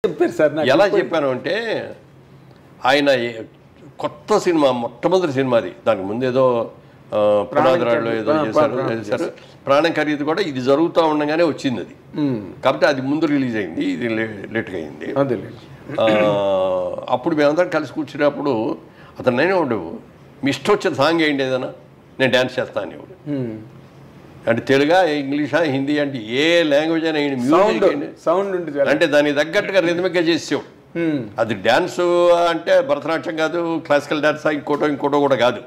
చెప్పారు సార్ నాకు. ఎలా చెప్పాను అంటే ఆయన కొత్త సినిమా మొట్టమొదటి సినిమాది, దానికి ముందేదో పునాదిరాళ్ళు ఏదో చేశారు. ప్రాణం ఖరీదు కూడా ఇది జరుగుతూ ఉండగానే వచ్చింది అది. కాబట్టి అది ముందు రిలీజ్ అయింది, ఇది లేట్గా అయింది. అప్పుడు మేమందరం కలిసి కూర్చున్నప్పుడు అతను నేనే ఉండవు, మీ ఇష్టం వచ్చిన సాంగ్ ఏంటి ఏదైనా నేను డ్యాన్స్ చేస్తాను అనేవాడు. అంటే తెలుగా, ఇంగ్లీషా, హిందీ అంటే ఏ లాంగ్వేజ్ అయినా మ్యూజిక్ సౌండ్ అంటే దానికి తగ్గట్టుగా రిథమిక్గా చేసేవాడు. అది డ్యాన్స్ అంటే భరతనాట్యం కాదు, క్లాసికల్ డ్యాన్స్ ఇంకోటో కూడా కాదు,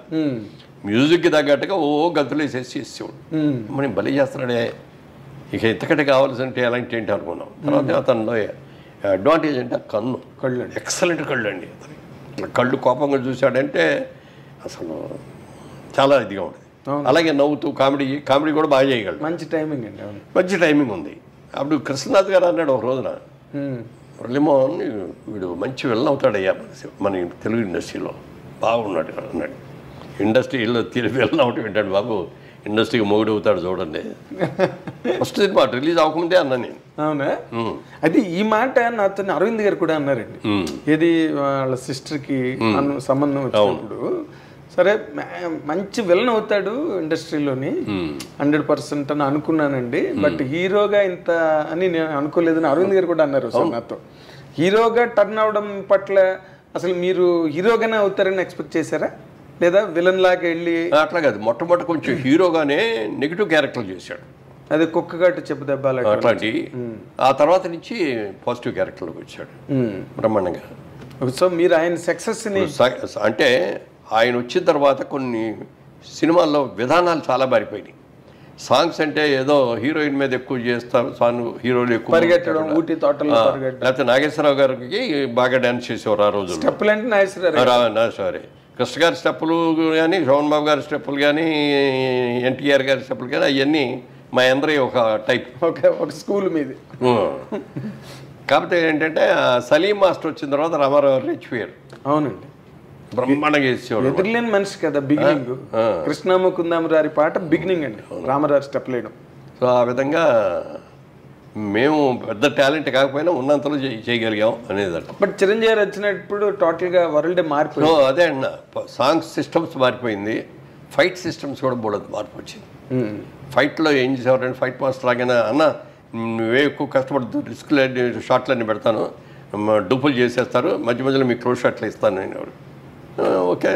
మ్యూజిక్కి తగ్గట్టుగా గంతులు వేసేసి చేసేవాడు. మనం బలి చేస్తున్నాడే, ఇక ఇంతకంటే కావాల్సింటే ఎలాంటి ఏంటి అనుకున్నాం. తర్వాత అతనిలో అడ్వాంటేజ్ అంటే కళ్ళు ఎక్సలెంట్ కళ్ళు అండి. అతని కళ్ళు కోపంగా చూశాడంటే అసలు చాలా ఇదిగా ఉంటుంది. అలాగే నవ్వుతూ కామెడీ కూడా బాగా చేయగలడు. మంచి టైమింగ్ అండి, మంచి టైమింగ్ ఉంది. అప్పుడు కృష్ణనాథ్ గారు అన్నాడు ఒక రోజున, మురళీమోహన్ వీడు మంచి విలన్ అవుతాడయ్యా మన తెలుగు ఇండస్ట్రీలో, బాగున్నాడు అన్నాడు. ఇండస్ట్రీలో విలన్ అవుతాడు వింటాడు బాబు, ఇండస్ట్రీకి మొగుడు అవుతాడు చూడండి. ఫస్ట్ సినిమా రిలీజ్ అవ్వకముందే అన్నా నేను. అవునా? అది ఈ మాట నాతో అరవింద్ గారు కూడా అన్నారండి. ఏది వాళ్ళ సిస్టర్కి సంబంధం వచ్చినప్పుడు, సరే మంచి విలన్ అవుతాడు ఇండస్ట్రీలోని 100% అని అనుకున్నానండి, బట్ హీరోగా ఇంత అని నేను అనుకోలేదని అరవింద్ గారు కూడా అన్నారు సార్ నాతో. హీరోగా టర్న్ అవడం పట్ల అసలు మీరు హీరోగానే అవుతారని ఎక్స్పెక్ట్ చేశారా, లేదా విలన్ లాగా వెళ్ళి? అట్లా కాదు, మొట్టమొదటి కొంచెం హీరోగానే నెగిటివ్ క్యారెక్టర్ చేశాడు. అదే కుక్కగాటు చెప్పు దెబ్బ అట్లాంటి. ఆ తర్వాత నుంచి పాజిటివ్ క్యారెక్టర్లోకి వచ్చాడు బ్రహ్మాండంగా. సో మీరు ఆయన సక్సెస్ని అంటే ఆయన వచ్చిన తర్వాత కొన్ని సినిమాల్లో విధానాలు చాలా మారిపోయినాయి. సాంగ్స్ అంటే ఏదో హీరోయిన్ మీద ఎక్కువ చేస్తారు, సాంగ్ హీరోలు ఎక్కువ పరిగెట్టడం, ఊటీ తోటలో లేకపోతే నాగేశ్వరరావు గారికి బాగా డ్యాన్స్ చేసేవారు ఆ రోజు. స్టెప్పులు అంటే నాగేశ్వరరావు సారీ, కృష్ణ గారి స్టెప్పులు కానీ, శోభన్ బాబు గారి స్టెప్పులు కానీ, ఎన్టీఆర్ గారి స్టెప్పులు కానీ, అవన్నీ మా అందరి ఒక టైప్, ఒక స్కూల్ మీద. కాకపోతే ఏంటంటే సలీం మాస్టర్ వచ్చిన తర్వాత రామారావు రెచ్చిపోయారు. అవునండి, బ్రహ్మాండంగా చేసేవాడు. ఎదురులేని మనిషి కదా బిగినింగ్. కృష్ణముకుందామరారి పాట బిగినింగ్ అండి, రామారావు స్టెప్ లేయడం. సో ఆ విధంగా మేము పెద్ద టాలెంట్ కాకపోయినా ఉన్నంతలో చేయగలిగాం అనేది అంట. బట్ చిరంజీవి గారు వచ్చినప్పుడు టోటల్గా వరల్డ్ మారిపోయింది. అదే అన్న, సాంగ్స్ సిస్టమ్స్ మారిపోయింది, ఫైట్ సిస్టమ్స్ కూడా బోడదు మార్పు వచ్చింది. ఫైట్లో ఏం చేసేవారంటే ఫైట్ మాస్టర్ లాగానే, అన్న నువ్వే ఎక్కువ కష్టపడుతూ రిస్క్లన్నీ షార్ట్లన్నీ పెడతాను, డూపులు చేసేస్తారు, మధ్య మధ్యలో మీకు క్లోజ్ షాట్లు ఇస్తాను నేను. ఓకే,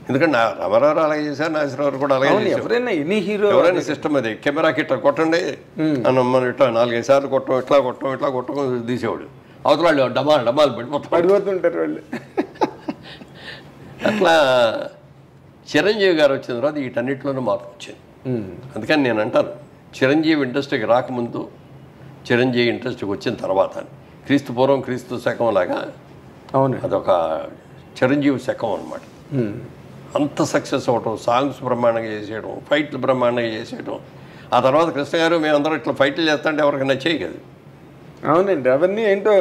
ఎందుకంటే రామారావు అలాగే చేశారు, నాగేశ్వరరావు కూడా అలాగే చేశారు. ఎవరైనా సిస్టమ్ అది, కెమెరాకి ఇట్లా కొట్టండి అని మనం ఇట్లా 4-5 సార్లు ఇట్లా కొట్టడం తీసేవాడు. అవతల వాళ్ళు డమాలు పడిపోతుంటారు వాళ్ళు. అట్లా చిరంజీవి గారు వచ్చిన తర్వాత వీటన్నిటిలోనూ మార్పు వచ్చింది. అందుకని నేను అంటాను, చిరంజీవి ఇండస్ట్రీకి రాకముందు, చిరంజీవి ఇండస్ట్రీకి వచ్చిన తర్వాత, క్రీస్తు పూర్వం క్రీస్తు శకం లాగా అవును, అదొక చిరంజీవి శకం అనమాట. అంత సక్సెస్ అవ్వటం, సాంగ్స్ బ్రహ్మాండంగా చేసేయడం, ఫైట్లు బ్రహ్మాండంగా చేసేయడం. ఆ తర్వాత కృష్ణ గారు మేమందరం ఇట్లా ఫైట్లు చేస్తుంటే ఎవరికి నచ్చేయి కదా. అవునండి, అవన్నీ ఏంటో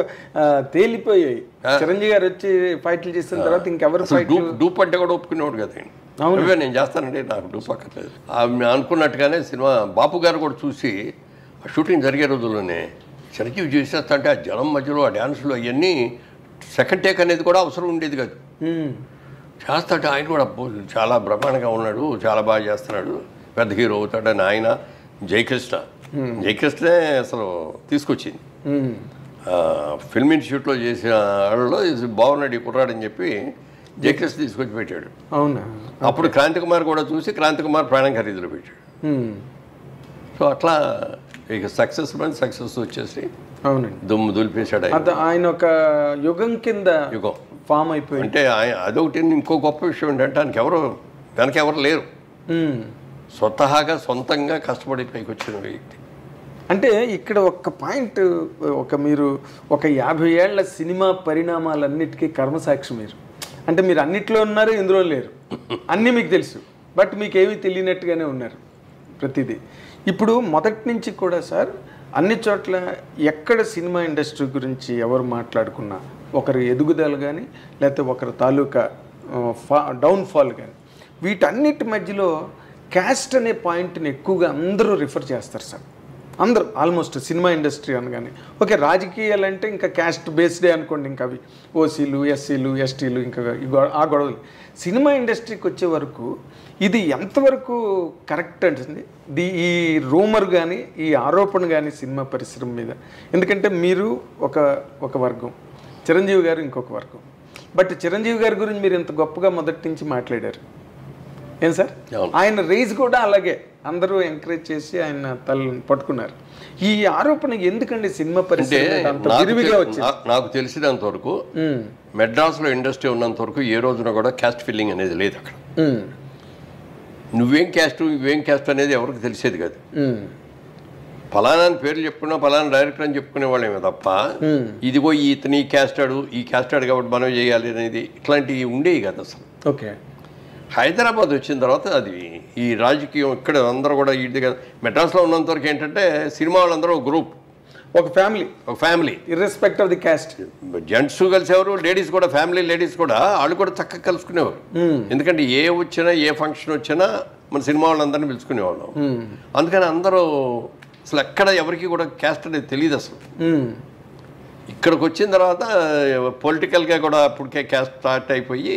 తేలిపోయాయి. చిరంజీవి గారు వచ్చి ఫైట్లు చేసిన తర్వాత ఇంకెవరు డూప్ అంటే కూడా ఒప్పుకునేవాడు కదా. అవును, నేను చేస్తానంటే నాకు డూప్ అక్కర్లేదు అనుకున్నట్టుగానే సినిమా బాపు గారు కూడా చూసి, షూటింగ్ జరిగే రోజుల్లోనే చిరంజీవి చేసేస్తా అంటే ఆ జనం మధ్యలో ఆ డ్యాన్సులు అవన్నీ సెకండ్ టేక్ అనేది కూడా అవసరం ఉండేది కాదు. చేస్తాడు ఆయన కూడా, చాలా బ్రహ్మాండంగా ఉన్నాడు, చాలా బాగా చేస్తున్నాడు, పెద్ద హీరో అవుతాడని ఆయన. జయకృష్ణే అసలు తీసుకొచ్చింది. ఫిల్మ్ ఇన్స్టిట్యూట్లో చేసిన వాళ్ళలో బాగున్నాడు ఈ కుర్రాడని చెప్పి జయకృష్ణ తీసుకొచ్చి పెట్టాడు. అవునా? అప్పుడు క్రాంతి కుమార్ కూడా చూసి క్రాంతి కుమార్ ప్రాణం ఖరీదులో పెట్టాడు. సో అట్లా ఇక సక్సెస్ వచ్చేసి అవునండి దుమ్ము దులిపేశాడు ఆయన. ఒక యుగం కింద ఫామ్ అయిపోయి, అంటే అదొకటి. ఇంకో గొప్ప విషయం ఏంటంటే ఆయనకి వెనక ఎవరు లేరు, స్వతహాగా సొంతంగా కష్టపడి పైకి వచ్చిన వ్యక్తి. అంటే ఇక్కడ ఒక్క పాయింట్, మీరు ఒక 50 ఏళ్ల సినిమా పరిణామాలన్నిటికీ కర్మసాక్షి మీరు. అంటే మీరు అన్నిట్లో ఉన్నారు, ఇందులో లేరు, అన్నీ మీకు తెలుసు, బట్ మీకేమీ తెలియనట్టుగానే ఉన్నారు ప్రతిదీ. ఇప్పుడు మొదటి నుంచి కూడా సార్ అన్ని చోట్ల ఎక్కడ సినిమా ఇండస్ట్రీ గురించి ఎవరు మాట్లాడుకున్నా, ఒకరి ఎదుగుదల కానీ లేకపోతే ఒకరి తాలూకా డౌన్ఫాల్ కానీ, వీటన్నిటి మధ్యలో క్యాస్ట్ అనే పాయింట్ని ఎక్కువగా అందరూ రిఫర్ చేస్తారు సార్. అందరూ ఆల్మోస్ట్ సినిమా ఇండస్ట్రీ అనగానే. ఓకే, రాజకీయాలు అంటే ఇంకా క్యాస్ట్ బేస్డే అనుకోండి, ఇంకా అవి ఓసీలు, ఎస్సీలు, ఎస్టీలు, ఇంకా ఆ గొడవలు. సినిమా ఇండస్ట్రీకి వచ్చే వరకు ఇది ఎంతవరకు కరెక్ట్ అంటుంది ఈ రూమర్ కానీ ఈ ఆరోపణ కానీ సినిమా పరిశ్రమ మీద? ఎందుకంటే మీరు ఒక వర్గం, చిరంజీవి గారు ఇంకొక వర్గం. బట్ చిరంజీవి గారి గురించి మీరు ఇంత గొప్పగా మొదటి నుంచి మాట్లాడారు, ఏం సార్? ఆయన రేజ్ కూడా అలాగే అందరూ ఎంకరేజ్ చేసి ఆయన తలని పట్టుకున్నారు. ఈ ఆరోపణ ఎందుకండి సినిమా పరిశ్రమ నాకు తెలిసినంత వరకు మెడ్రాస్లో ఇండస్ట్రీ ఉన్నంత వరకు ఏ రోజున కూడా క్యాస్ట్ ఫిల్లింగ్ అనేది లేదు అక్కడ. నువ్వేం క్యాస్ట్ అనేది ఎవరికి తెలిసేది కాదు. ఫలానా పేర్లు చెప్పుకున్నా ఫలానా డైరెక్టర్ అని చెప్పుకునే వాళ్ళేమే తప్ప ఇదిగో ఇతని ఈ క్యాస్టాడు కాబట్టి మనం చేయాలి అనేది ఇట్లాంటివి ఉండేవి కదా అసలు. ఓకే, హైదరాబాద్ వచ్చిన తర్వాత అది ఈ రాజకీయం ఇక్కడ అందరూ కూడా ఇది కదా. మెడ్రాస్లో ఉన్నంత వరకు ఏంటంటే సినిమా వాళ్ళందరూ ఒక గ్రూప్, ఒక family irrespective of the caste. Gents కలిసేవారు, లేడీస్ కూడా, ఫ్యామిలీ లేడీస్ కూడా వాళ్ళు కూడా చక్కగా కలుసుకునేవారు. ఎందుకంటే ఏ ఫంక్షన్ వచ్చినా మన సినిమా వాళ్ళందరినీ పిలుచుకునేవాళ్ళం. అందుకని అందరూ అసలు ఎక్కడ ఎవరికి కూడా క్యాస్ట్ అనేది తెలియదు అసలు. ఇక్కడికి వచ్చిన తర్వాత పొలిటికల్గా కూడా అప్పటికే క్యాస్ట్ స్టార్ట్ అయిపోయి